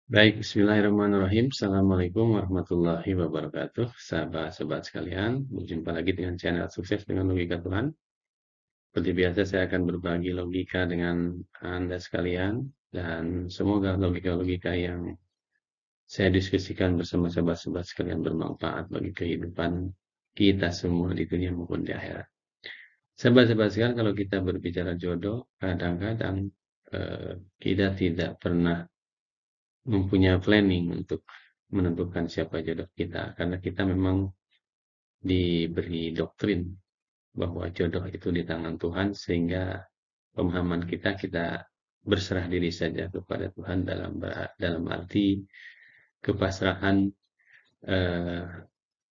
Baik, bismillahirrahmanirrahim. Assalamualaikum warahmatullahi wabarakatuh. Sahabat-sahabat sekalian, berjumpa lagi dengan channel Sukses dengan Logika Tuhan. Seperti biasa, saya akan berbagi logika dengan Anda sekalian, dan semoga logika-logika yang saya diskusikan bersama sahabat-sahabat sekalian bermanfaat bagi kehidupan kita semua di dunia maupun di akhirat. Sahabat-sahabat sekalian, kalau kita berbicara jodoh, kadang-kadang kita tidak pernah mempunyai planning untuk menentukan siapa jodoh kita, karena kita memang diberi doktrin bahwa jodoh itu di tangan Tuhan, sehingga pemahaman kita berserah diri saja kepada Tuhan dalam arti kepasrahan eh,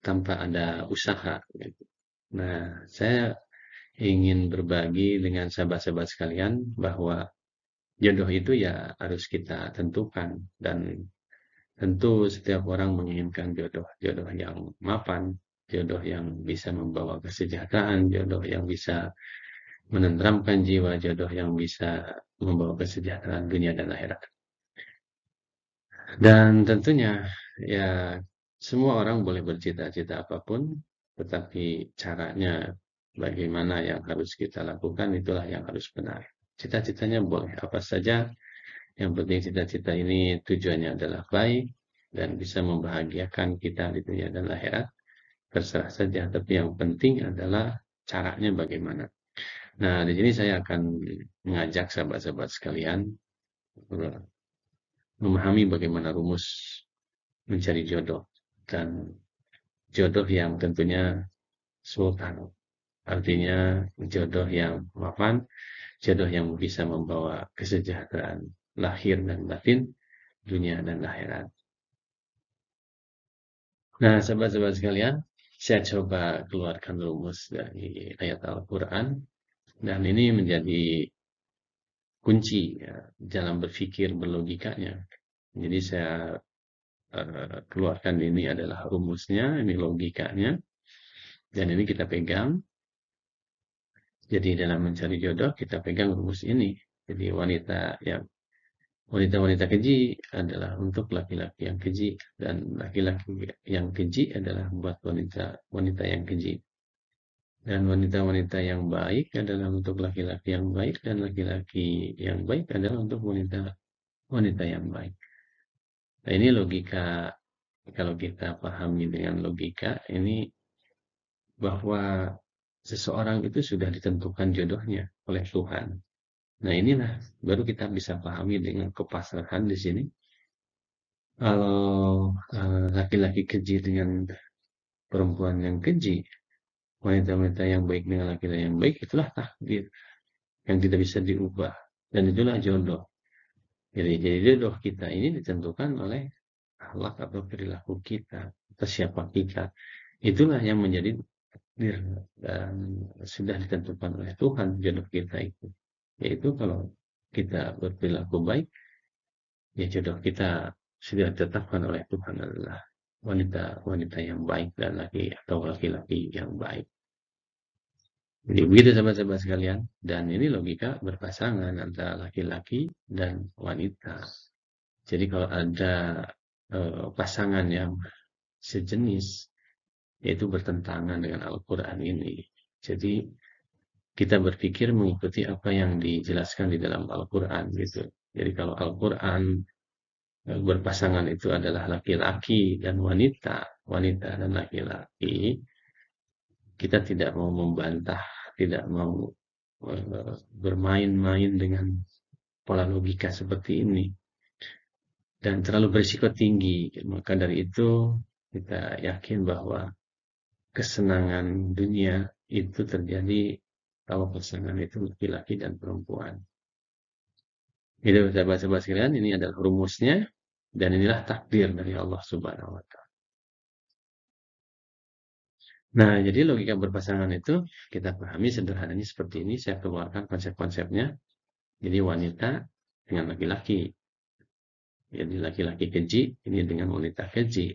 tanpa ada usaha gitu. Nah, saya ingin berbagi dengan sahabat-sahabat sekalian bahwa jodoh itu ya harus kita tentukan, dan tentu setiap orang menginginkan jodoh yang mapan, jodoh yang bisa membawa kesejahteraan, jodoh yang bisa menenteramkan jiwa, jodoh yang bisa membawa kesejahteraan dunia dan akhirat. Dan tentunya ya semua orang boleh bercita-cita apapun, tetapi caranya bagaimana yang harus kita lakukan, itulah yang harus benar. Cita-citanya boleh apa saja, yang penting cita-cita ini tujuannya adalah baik dan bisa membahagiakan kita di dunia dan akhirat. Terserah saja, tapi yang penting adalah caranya bagaimana. Nah, di sini saya akan mengajak sahabat-sahabat sekalian memahami bagaimana rumus mencari jodoh, dan jodoh yang tentunya sultan. Artinya jodoh yang mapan, jodoh yang bisa membawa kesejahteraan lahir dan batin, dunia dan akhirat. Nah, sahabat-sahabat sekalian, saya coba keluarkan rumus dari ayat Al-Quran, dan ini menjadi kunci ya, dalam berpikir berlogikanya. Jadi saya keluarkan, ini adalah rumusnya, ini logikanya, dan ini kita pegang. Jadi dalam mencari jodoh kita pegang rumus ini. Jadi wanita-wanita keji adalah untuk laki-laki yang keji, dan laki-laki yang keji adalah buat wanita-wanita yang keji. Dan wanita-wanita yang baik adalah untuk laki-laki yang baik, dan laki-laki yang baik adalah untuk wanita yang baik. Nah, ini logika. Kalau kita pahami dengan logika ini, bahwa seseorang itu sudah ditentukan jodohnya oleh Tuhan. Nah, inilah baru kita bisa pahami dengan kepasrahan di sini. Kalau laki-laki keji dengan perempuan yang keji, wanita-wanita yang baik dengan laki-laki yang baik, itulah takdir yang tidak bisa diubah, dan itulah jodoh. Jadi jodoh kita ini ditentukan oleh akhlak atau perilaku kita, atau siapa kita. Itulah yang menjadi takdir, dan sudah ditentukan oleh Tuhan jodoh kita itu. Yaitu kalau kita berperilaku baik, ya jodoh kita sudah ditetapkan oleh Tuhan adalah wanita-wanita yang baik dan laki-laki yang baik. Jadi begitu sahabat-sahabat sekalian, dan ini logika berpasangan antara laki-laki dan wanita. Jadi kalau ada pasangan yang sejenis, yaitu bertentangan dengan Al-Quran ini. Jadi kita berpikir mengikuti apa yang dijelaskan di dalam Al-Quran gitu. Jadi kalau Al-Quran berpasangan itu adalah laki-laki dan wanita, wanita dan laki-laki, kita tidak mau membantah, tidak mau bermain-main dengan pola logika seperti ini, dan terlalu berisiko tinggi. Maka dari itu kita yakin bahwa kesenangan dunia itu terjadi kalau pasangan itu laki-laki dan perempuan. Itu sahabat-sahabat sekalian, ini adalah rumusnya, dan inilah takdir dari Allah Subhanahu wa Ta'ala. Nah, jadi logika berpasangan itu kita pahami sederhananya seperti ini. Saya keluarkan konsep-konsepnya. Jadi wanita dengan laki-laki. Jadi laki-laki keji ini dengan wanita keji.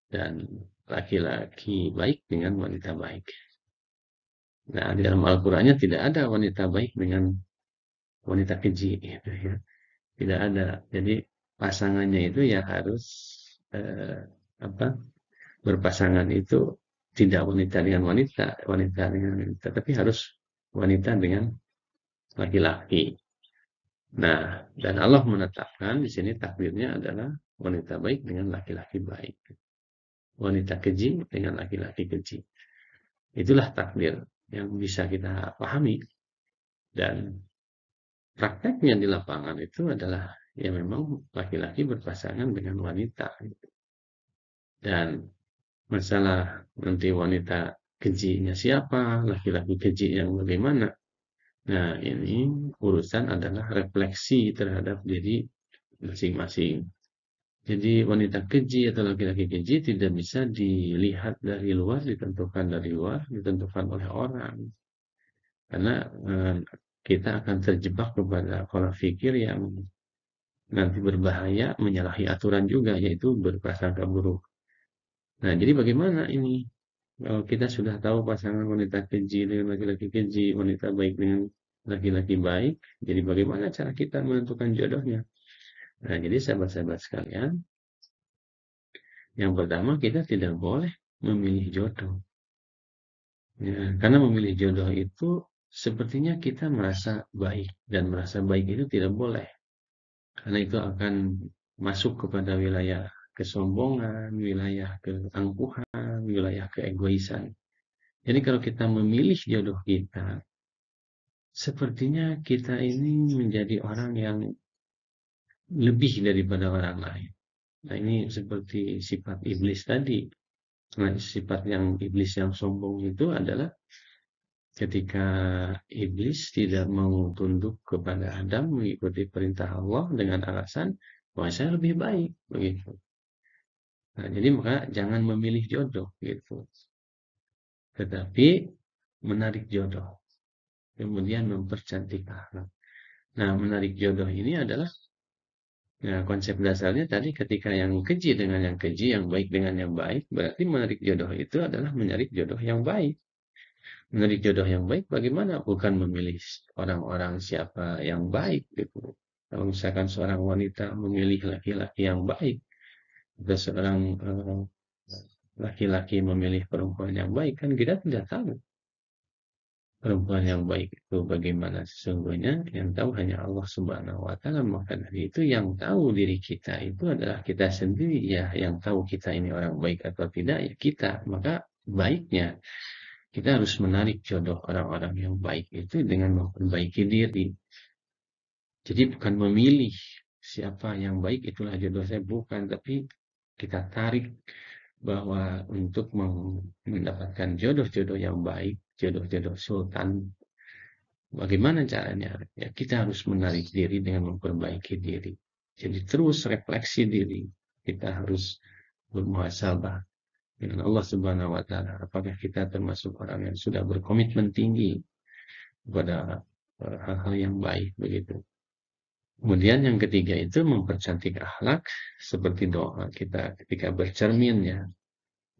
Dan laki-laki baik dengan wanita baik. Nah, di dalam Al-Qur'annya tidak ada wanita baik dengan wanita keji. Gitu ya. Tidak ada. Jadi pasangannya itu ya harus eh, apa berpasangan itu tidak wanita dengan wanita, wanita dengan wanita, tapi harus wanita dengan laki-laki. Nah, dan Allah menetapkan di sini takdirnya adalah wanita baik dengan laki-laki baik, wanita keji dengan laki-laki keji. Itulah takdir yang bisa kita pahami, dan prakteknya di lapangan itu adalah ya memang laki-laki berpasangan dengan wanita. Dan masalah nanti wanita kejinya siapa, laki-laki keji yang bagaimana. Nah, ini urusan adalah refleksi terhadap diri masing-masing. Jadi wanita keji atau laki-laki keji tidak bisa dilihat dari luar, ditentukan dari luar, ditentukan oleh orang. Karena kita akan terjebak kepada pola pikir yang nanti berbahaya, menyalahi aturan juga, yaitu berprasangka buruk. Nah, jadi bagaimana ini? Kalau kita sudah tahu pasangan wanita keji dengan laki-laki keji, wanita baik dengan laki-laki baik, jadi bagaimana cara kita menentukan jodohnya? Nah, jadi sahabat-sahabat sekalian, yang pertama kita tidak boleh memilih jodoh. Ya, karena memilih jodoh itu sepertinya kita merasa baik, dan merasa baik itu tidak boleh. Karena itu akan masuk kepada wilayah kesombongan, wilayah keangkuhan, wilayah keegoisan. Jadi kalau kita memilih jodoh kita, sepertinya kita ini menjadi orang yang lebih daripada orang lain. Nah, ini seperti sifat iblis tadi. Nah, sifat yang iblis yang sombong itu adalah ketika iblis tidak mau tunduk kepada Adam mengikuti perintah Allah dengan alasan bahwa saya lebih baik begitu. Nah, jadi maka jangan memilih jodoh gitu. Tetapi menarik jodoh. Kemudian mempercantik akhlak. Nah, menarik jodoh ini adalah konsep dasarnya tadi ketika yang keji dengan yang keji, yang baik dengan yang baik, berarti menarik jodoh itu adalah menarik jodoh yang baik. Menarik jodoh yang baik bagaimana? Bukan memilih orang-orang siapa yang baik gitu. Kalau misalkan seorang wanita memilih laki-laki yang baik, atau seorang laki-laki memilih perempuan yang baik, kan kita tidak tahu perempuan yang baik itu bagaimana sesungguhnya. Yang tahu hanya Allah Subhanahu wa Ta'ala. Maka dari itu yang tahu diri kita itu adalah kita sendiri, ya. Yang tahu kita ini orang baik atau tidak ya kita. Maka baiknya kita harus menarik jodoh orang-orang yang baik itu dengan memperbaiki diri. Jadi bukan memilih siapa yang baik itulah jodoh saya, bukan, tapi kita tarik bahwa untuk mendapatkan jodoh-jodoh yang baik, jodoh-jodoh sultan, bagaimana caranya? Ya, kita harus menarik diri dengan memperbaiki diri. Jadi terus refleksi diri. Kita harus bermuhasabah dengan Allah Subhanahu wa Ta'ala. Apakah kita termasuk orang yang sudah berkomitmen tinggi kepada hal-hal yang baik begitu. Kemudian yang ketiga itu mempercantik akhlak seperti doa kita ketika bercermin ya.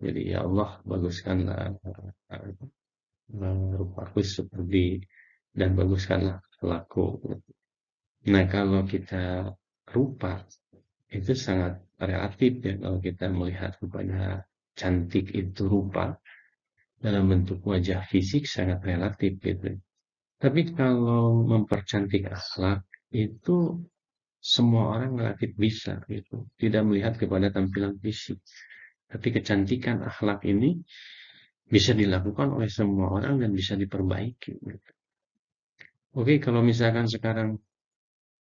Jadi ya Allah baguskanlah rupaku seperti dan baguskanlah akhlakku. Nah, kalau kita rupa itu sangat relatif ya, kalau kita melihat kepada cantik itu rupa dalam bentuk wajah fisik sangat relatif gitu. Tapi kalau mempercantik akhlak itu semua orang relatif bisa gitu. Tidak melihat kepada tampilan fisik. Tapi kecantikan akhlak ini bisa dilakukan oleh semua orang dan bisa diperbaiki. Gitu. Oke, kalau misalkan sekarang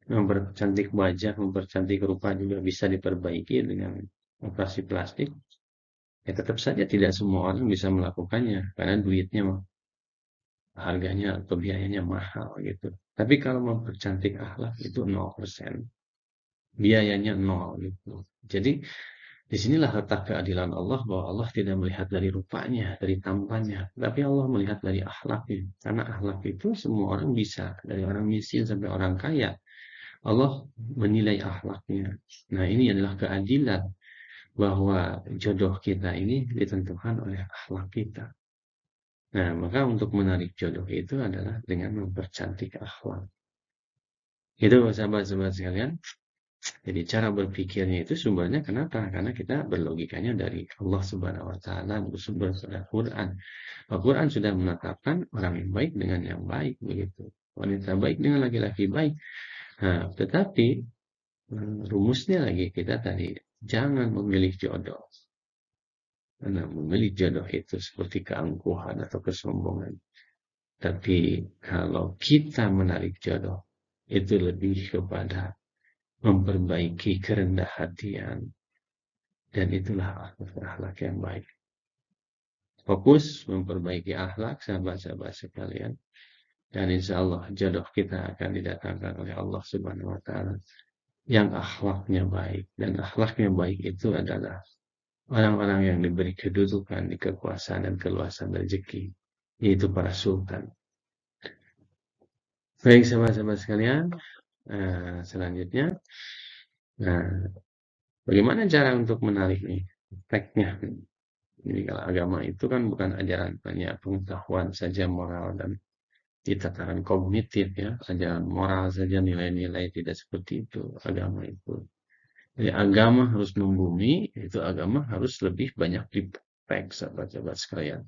mempercantik wajah, mempercantik rupa juga bisa diperbaiki dengan operasi plastik, ya tetap saja tidak semua orang bisa melakukannya karena duitnya harganya atau biayanya mahal gitu. Tapi kalau mempercantik akhlak itu 0%. Biayanya 0 gitu. Jadi disinilah letak keadilan Allah, bahwa Allah tidak melihat dari rupanya, dari tampannya, tapi Allah melihat dari akhlaknya. Karena akhlak itu semua orang bisa, dari orang miskin sampai orang kaya. Allah menilai akhlaknya. Nah, ini adalah keadilan, bahwa jodoh kita ini ditentukan oleh akhlak kita. Nah, maka untuk menarik jodoh itu adalah dengan mempercantik akhlak. Itu sahabat-sahabat sekalian. Jadi cara berpikirnya itu sumbernya kenapa? Karena kita berlogikanya dari Allah Subhanahu wa taala, bersumber pada Quran. Al-Quran sudah menetapkan orang yang baik dengan yang baik begitu. Wanita baik dengan laki-laki baik. Nah, tetapi rumusnya lagi kita tadi jangan memilih jodoh. Karena memilih jodoh itu seperti keangkuhan atau kesombongan. Tapi kalau kita menarik jodoh, itu lebih kepada memperbaiki kerendah hatian. Dan itulah akhlak yang baik. Fokus memperbaiki akhlak sahabat-sahabat sekalian. Dan insya Allah jodoh kita akan didatangkan oleh Allah Subhanahu wa Ta'ala yang akhlaknya baik. Dan akhlaknya baik itu adalah orang-orang yang diberi kedudukan di kekuasaan dan keluasan rezeki, yaitu para sultan. Baik sahabat-sahabat sekalian, selanjutnya, nah, bagaimana cara untuk menarik nih efeknya? Jadi kalau agama itu kan bukan ajaran hanya pengetahuan saja moral dan di tataran kognitif ya, ajaran moral saja nilai-nilai tidak seperti itu agama itu. Jadi agama harus membumi, itu agama harus lebih banyak dipraktek sahabat-sahabat sekalian.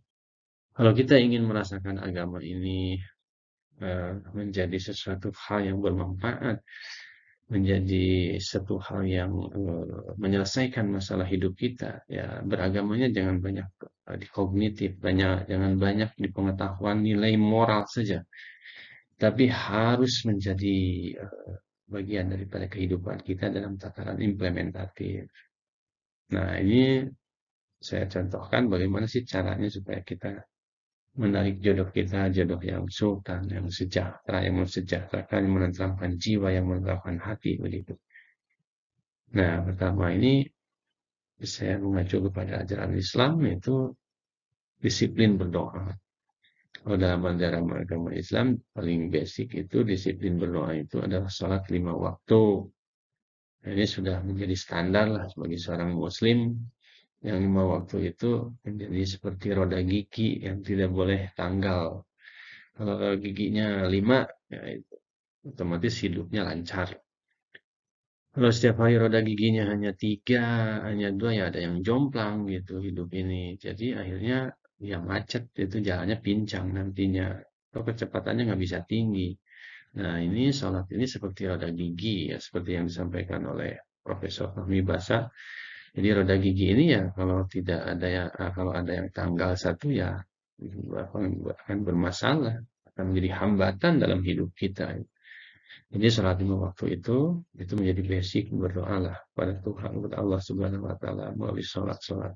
Kalau kita ingin merasakan agama ini menjadi sesuatu hal yang bermanfaat, menjadi satu hal yang menyelesaikan masalah hidup kita, ya beragamanya jangan banyak di kognitif, jangan banyak di pengetahuan nilai moral saja, tapi harus menjadi bagian daripada kehidupan kita dalam tataran implementatif. Nah, ini saya contohkan bagaimana sih caranya supaya kita menarik jodoh kita, jodoh yang sultan, yang sejahtera, yang mensejahterakan, yang menenteramkan jiwa, yang menenteramkan hati, begitu. Nah, pertama ini saya mengacu kepada ajaran Islam, yaitu disiplin berdoa. Kalau dalam ajaran agama Islam, paling basic itu disiplin berdoa itu adalah sholat 5 waktu. Ini sudah menjadi standar lah sebagai seorang muslim. Yang 5 waktu itu menjadi seperti roda gigi yang tidak boleh tanggal. Kalau giginya 5, ya itu otomatis hidupnya lancar. Kalau setiap hari roda giginya hanya 3, hanya 2, ya ada yang jomplang gitu hidup ini. Jadi akhirnya ya macet, itu jalannya pincang nantinya. Atau kecepatannya nggak bisa tinggi. Nah, ini sholat ini seperti roda gigi ya, seperti yang disampaikan oleh Profesor Fahmi Basa. Jadi roda gigi ini ya kalau tidak ada kalau ada yang tanggal 1 ya akan bermasalah, akan menjadi hambatan dalam hidup kita. Jadi sholat 5 waktu itu menjadi basic berdoa lah pada Tuhan, kepada Allah Subhanahu Wa Taala melalui sholat-sholat.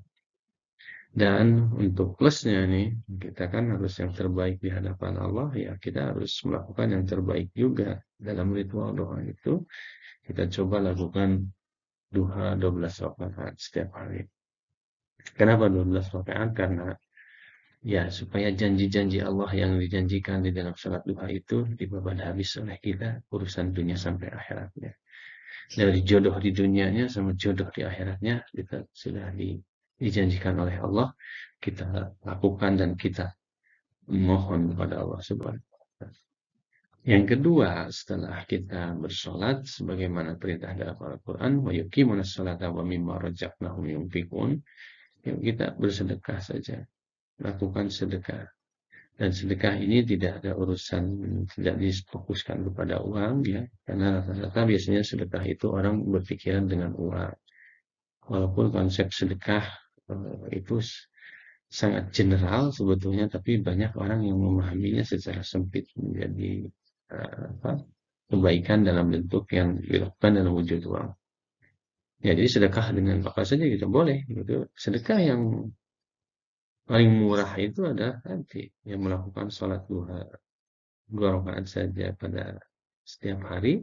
Dan untuk plusnya nih, kita kan harus yang terbaik di hadapan Allah, ya kita harus melakukan yang terbaik juga dalam ritual doa itu. Kita coba lakukan duha 12 rakaat setiap hari. Kenapa 12 rakaat? Karena ya supaya janji-janji Allah yang dijanjikan di dalam sholat duha itu dibawa habis oleh kita urusan dunia sampai akhiratnya. Dari jodoh di dunianya sama jodoh di akhiratnya kita sudah dijanjikan oleh Allah, kita lakukan dan kita mohon kepada Allah Subhanahu wa Ta'ala. Yang kedua, setelah kita bersolat sebagaimana perintah dalam Al-Qur'an, wa yuqimuna sholata wa mimma razaqnahum yunfiqun, kita bersedekah saja. Lakukan sedekah. Dan sedekah ini tidak ada urusan, tidak difokuskan kepada uang ya, karena rata-rata biasanya sedekah itu orang berpikiran dengan uang. Walaupun konsep sedekah itu sangat general sebetulnya, tapi banyak orang yang memahaminya secara sempit menjadi kebaikan dalam bentuk yang dilakukan dalam wujud uang. Ya, jadi sedekah dengan apa saja kita boleh gitu. Sedekah yang paling murah itu adalah nanti yang melakukan sholat duha 2 rakaat saja pada setiap hari,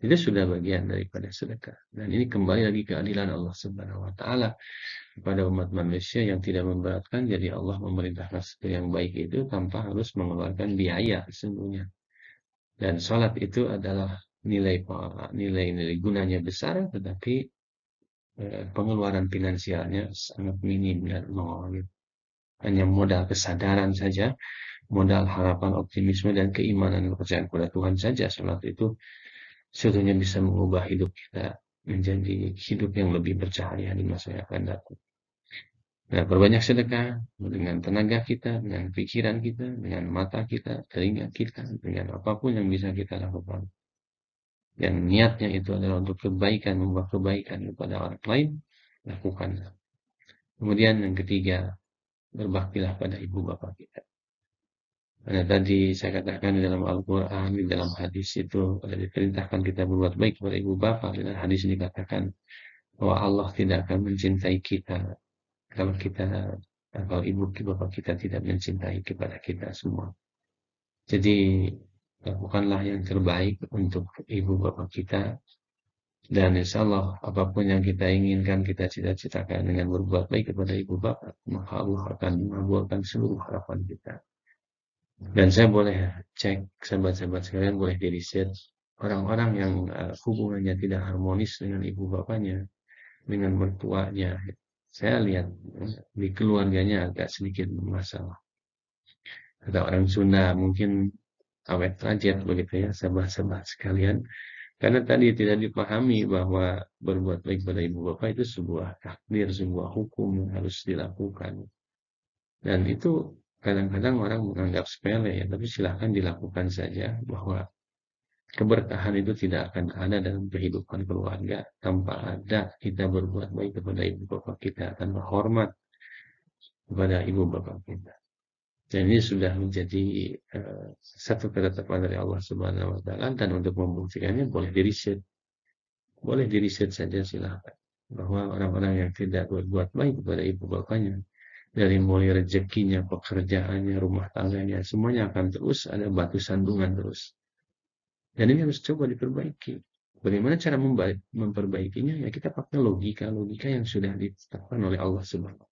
itu sudah bagian daripada sedekah. Dan ini kembali lagi keadilan Allah Subhanahu wa Ta'ala kepada umat manusia yang tidak memberatkan. Jadi Allah memerintahkan sesuatu yang baik itu tanpa harus mengeluarkan biaya sesungguhnya. Dan sholat itu adalah nilai gunanya besar, tetapi pengeluaran finansialnya sangat minim dan nol. Hanya modal kesadaran saja, modal harapan, optimisme, dan keimanan dan kepercayaan kepada Tuhan saja. Sholat itu sebetulnya bisa mengubah hidup kita menjadi hidup yang lebih bercahaya di masa yang akan datang. Nah, perbanyak sedekah dengan tenaga kita, dengan pikiran kita, dengan mata kita, telinga kita, dengan apapun yang bisa kita lakukan. Yang niatnya itu adalah untuk kebaikan, membuat kebaikan kepada orang lain, lakukan. Kemudian yang ketiga, berbaktilah pada ibu bapak kita. Karena tadi saya katakan di dalam Al-Quran, di dalam hadis itu, ada diperintahkan kita berbuat baik kepada ibu bapak. Dalam hadis ini dikatakan bahwa Allah tidak akan mencintai kita kalau kita, kalau ibu bapak kita tidak mencintai kepada kita semua. Jadi, lakukanlah yang terbaik untuk ibu bapak kita. Dan insya Allah, apapun yang kita inginkan, kita cita-citakan dengan berbuat baik kepada ibu bapak, maka Allah akan mengabulkan seluruh harapan kita. Dan saya boleh cek, sahabat-sahabat sekalian, boleh di-riset orang-orang yang hubungannya tidak harmonis dengan ibu bapaknya, dengan mertuanya. Saya lihat di keluarganya agak sedikit bermasalah. Kata orang Sunda, mungkin awet rajet begitu ya, sahabat-sahabat sekalian. Karena tadi tidak dipahami bahwa berbuat baik pada ibu bapak itu sebuah takdir, sebuah hukum yang harus dilakukan. Dan itu kadang-kadang orang menganggap sepele ya, tapi silahkan dilakukan saja bahwa keberkahan itu tidak akan ada dalam kehidupan keluarga tanpa ada kita berbuat baik kepada ibu bapak kita, tanpa hormat kepada ibu bapak kita. Dan ini sudah menjadi satu ketetapan dari Allah Subhanahu wa taala, dan untuk membuktikannya boleh diriset saja silahkan bahwa orang-orang yang tidak berbuat baik kepada ibu bapaknya, dari mulai rezekinya, pekerjaannya, rumah tangganya, semuanya akan terus ada batu sandungan terus. Dan ini harus coba diperbaiki. Bagaimana cara memperbaikinya? Ya kita pakai logika yang sudah ditetapkan oleh Allah Subhanahu.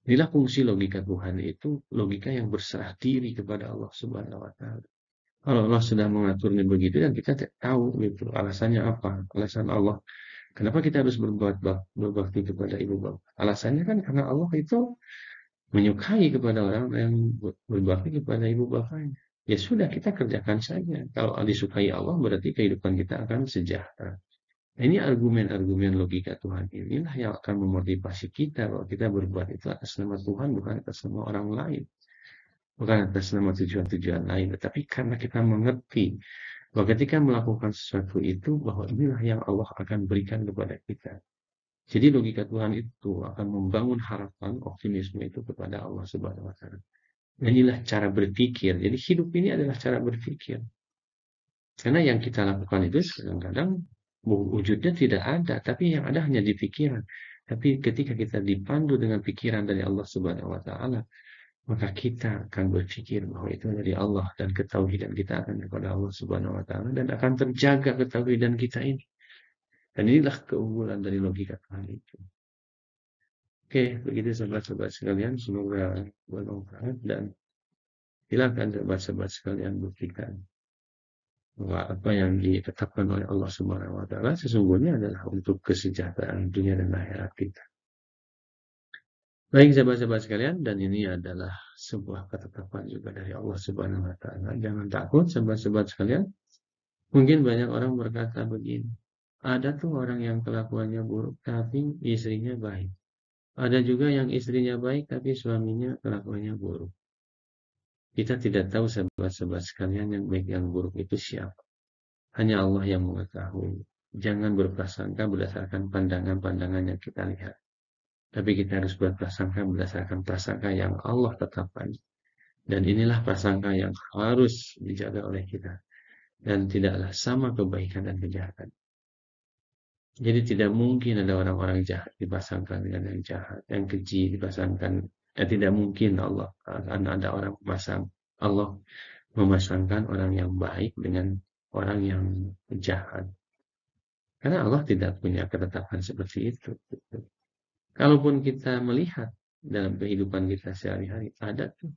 Inilah fungsi logika Tuhan, itu logika yang berserah diri kepada Allah Subhanahu wa taala. Kalau Allah sudah mengaturnya begitu, dan kita tahu gitu alasannya apa? Alasan Allah kenapa kita harus berbakti kepada ibu bapak? Alasannya kan karena Allah itu menyukai kepada orang yang berbakti kepada ibu bapaknya. Ya sudah, kita kerjakan saja. Kalau disukai Allah, berarti kehidupan kita akan sejahtera. Nah, ini argumen-argumen logika Tuhan inilah yang akan memotivasi kita bahwa kita berbuat itu atas nama Tuhan, bukan atas nama orang lain. Bukan atas nama tujuan-tujuan lain. Tetapi karena kita mengerti bahwa ketika melakukan sesuatu itu, bahwa inilah yang Allah akan berikan kepada kita. Jadi logika Tuhan itu akan membangun harapan, optimisme itu kepada Allah Subhanahu wa taala. Inilah cara berpikir. Jadi hidup ini adalah cara berpikir. Karena yang kita lakukan itu kadang-kadang wujudnya tidak ada, tapi yang ada hanya di pikiran. Tapi ketika kita dipandu dengan pikiran dari Allah Subhanahu wa taala, maka kita akan berpikir bahwa itu dari Allah, dan ketauhidan kita akan kepada Allah Subhanahu wa taala, dan akan terjaga ketauhidan kita ini. Dan inilah keunggulan dari logika Tuhan itu. Oke, begitu sobat-sobat sekalian, semoga bermanfaat, dan silakan sobat-sobat sekalian buktikan bahwa apa yang ditetapkan oleh Allah Subhanahu wa taala sesungguhnya adalah untuk kesejahteraan dunia dan akhirat kita. Baik sahabat-sahabat sekalian, dan ini adalah sebuah ketetapan juga dari Allah Subhanahu wa taala. Jangan takut sahabat-sahabat sekalian. Mungkin banyak orang berkata begini, ada tuh orang yang kelakuannya buruk tapi istrinya baik. Ada juga yang istrinya baik tapi suaminya kelakuannya buruk. Kita tidak tahu sahabat-sahabat sekalian yang baik yang buruk itu siapa. Hanya Allah yang mengetahui. Jangan berprasangka berdasarkan pandangan-pandangan yang kita lihat. Tapi kita harus berprasangka berdasarkan prasangka yang Allah tetapkan. Dan inilah prasangka yang harus dijaga oleh kita. Dan tidaklah sama kebaikan dan kejahatan. Jadi tidak mungkin ada orang-orang jahat dipasangkan dengan yang jahat. Yang keji dipasangkan. Tidak mungkin Allah akan ada orang Allah memasangkan orang yang baik dengan orang yang jahat. Karena Allah tidak punya ketetapan seperti itu. Kalaupun kita melihat dalam kehidupan kita sehari-hari, ada tuh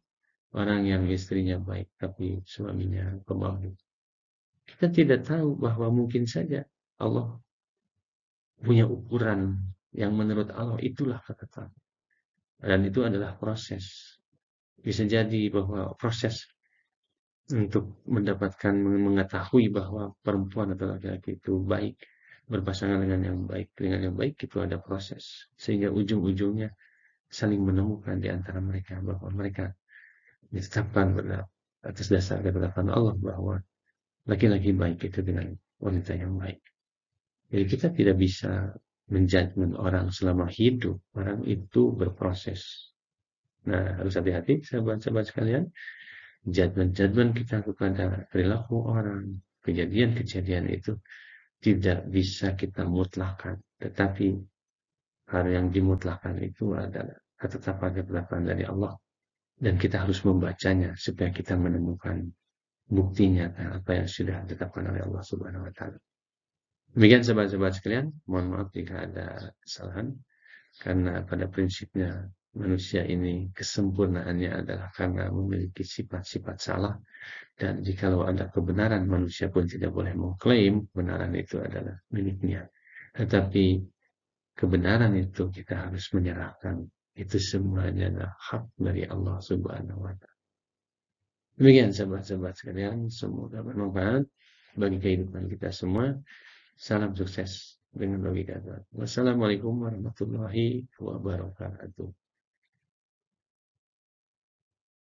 orang yang istrinya baik tapi suaminya pemabuk. Kita tidak tahu bahwa mungkin saja Allah punya ukuran yang menurut Allah itulah ketetapan. Dan itu adalah proses. Bisa jadi bahwa proses untuk mendapatkan mengetahui bahwa perempuan atau laki-laki itu baik berpasangan dengan yang baik itu ada proses, sehingga ujung-ujungnya saling menemukan di antara mereka bahwa mereka ditetapkan atas dasar ketetapan Allah bahwa laki-laki baik itu dengan wanita yang baik. Jadi kita tidak bisa menjudgment orang selama hidup. Orang itu berproses. Nah, harus hati-hati sahabat-sahabat sekalian. Judgment kita kepada perilaku orang, kejadian-kejadian itu tidak bisa kita mutlakkan. Tetapi hal yang dimutlakan itu adalah ketetapan dari Allah. Dan kita harus membacanya supaya kita menemukan bukti nyata apa yang sudah ditetapkan oleh Allah Subhanahu wa taala. Demikian sahabat-sahabat sekalian, mohon maaf jika ada kesalahan karena pada prinsipnya manusia ini kesempurnaannya adalah karena memiliki sifat-sifat salah, dan jikalau ada kebenaran manusia pun tidak boleh mengklaim kebenaran itu adalah miliknya. Tetapi kebenaran itu kita harus menyerahkan, itu semuanya adalah hak dari Allah Subhanahu wa taala. Demikian sahabat-sahabat sekalian, semoga bermanfaat bagi kehidupan kita semua. Salam sukses dengan logika. Wassalamualaikum warahmatullahi wabarakatuh.